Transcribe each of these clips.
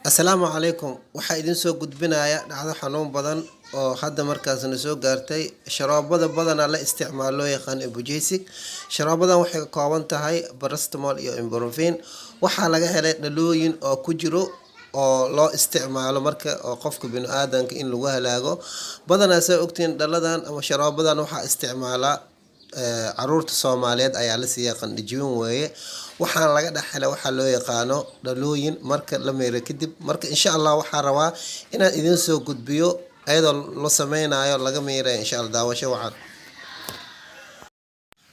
Assalaamu calaykum. Waxaa idin soo gudbinaya dhacdo xanuun badan oo hadda markaasna soo gaartay. Sharoobada badanaa la isticmaalo loo yaqaan Ibugesic. Sharoobadan waxay ka kooban tahay paracetamol iyo ibuprofen. Waxaa laga helay dhalooyin oo ku jiro oo loo isticmaalo marka oo qofka bini'aadanka in lagu halaago. Badanaa saa ogtiin dhaladan ama sharoobadan waxaa isticmaala caruurta Soomaaliyeed ayaa la siiyaa qandhijibin weeye. Waxaan laga dhaxlay waxaa loo yaqaano dhalooyin marka la meero kadib. Marka insha Allah waxaan rabaa inaan idin soo gudbiyo ayadoo la sameynayo laga meeray insha Allah daawasho wacan.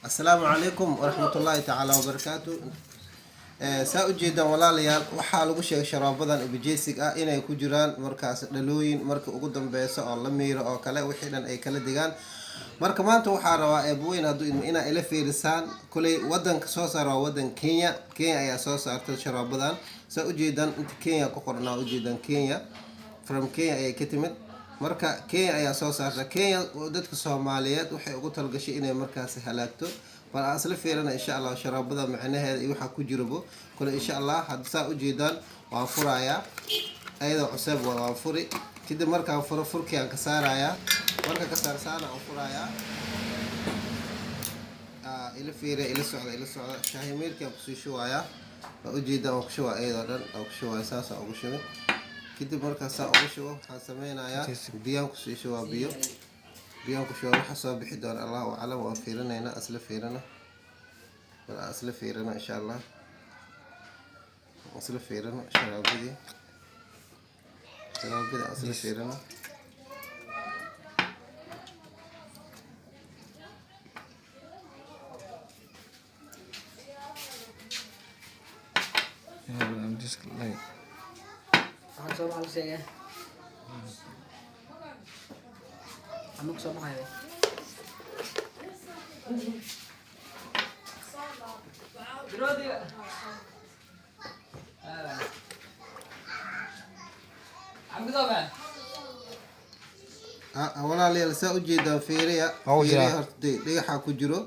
Assalaamu calaykum waraxmatullaahi tacaala wabarakaatu. Saa u jeedaan walaalayaal waxaa lagu sheegay sharoobadan Ibugesic ah inay ku jiraan markaas dhalooyin marka ugu dambeyso oo la meero oo kale wixii dhan ay kala digaan. Marka maanta waxaa rabaa eebweyn hadduu inaa ila fiirisaan kulay wadanka soo saara wadan Kenya ayaa soo saartay sharoobadan. Saa u jeedaan inta Kenya ku qornaa u jeedaan Kenya from Kenya ay ka timid. Marka Kenya ayaa soo saartay. Kenya dadka Soomaaliyeed waxay ugu talgashay inay markaas halaagto. bal asla fiirana insha Allah sharoobada macnaheeda iyo waxa ku jirabo kulay insha Allah hadda saa u jeedaan waan furayaa ayadoo cusub waan furi kadib markaan furo furkii aan ka saarayaa marka ka saarsaana aan furayaa ila fiire ila socda shaahi meelkii aan ku sii shubayaa waa u jeedaan oo ku shubaa ayadoo dhan oo ku shubaa saas oo ugu shubay kadib markaas saa ugu shubo waxaan sameynayaa biyaan ku sii shubaa biyaan ku shubaa waxa soo bixi doona Allahu a'lam waan fiirinayna asla fiirina insha Allah asla fiirina sharoobadii asla fiirina I'm just like walaalayaal saa u jeedaan fiiriya horta dhagaxa ku jiro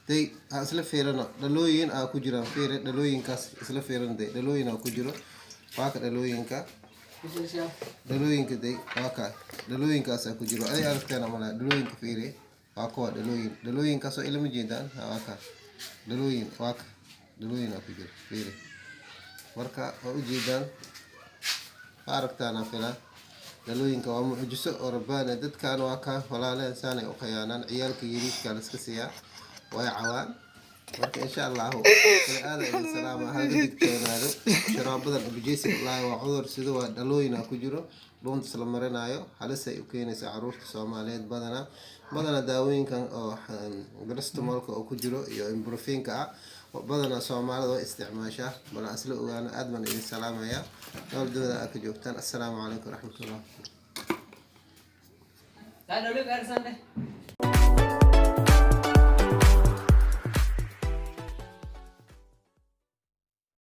day isla fiirina dhalooyin ku jiraan fiiri dhalooyinkaas isla fiirina day dhalooyin ku jiro waa ka dhalooyinka day waa ka dhalooyinkaas ku jiro ay aragteen ama dhalooyinka fiiri waa kuwa dhalooyinkaas oo ilma jeedaan waa ka dhalooyin ku jiro fiiri marka waa u jeedaan aragtaan filan dhalooyinka waa mucjiso oo rabbaana dadkan waa ka walaaleen saanay u khiyaanaan ciyaalka yiriidka la iska siiyaa way cawaan marka insha Allah aada idin salaama haga digtoonaado sharoobadan Ibugesic waa cudur sida waa dhalooyin ku jiro dhuunta isla marinayo halis ay u keenaysaa caruurta Soomaaliyeed badana daawooyinkan oo paracetamolka oo ku jiro iyo ibuprofenka badana Soomaalida way isticmaashaa bal asla ogaana aad baan idin salaamaya dawladda ka joogtaan assalaamu calaykum waraxmatullaahi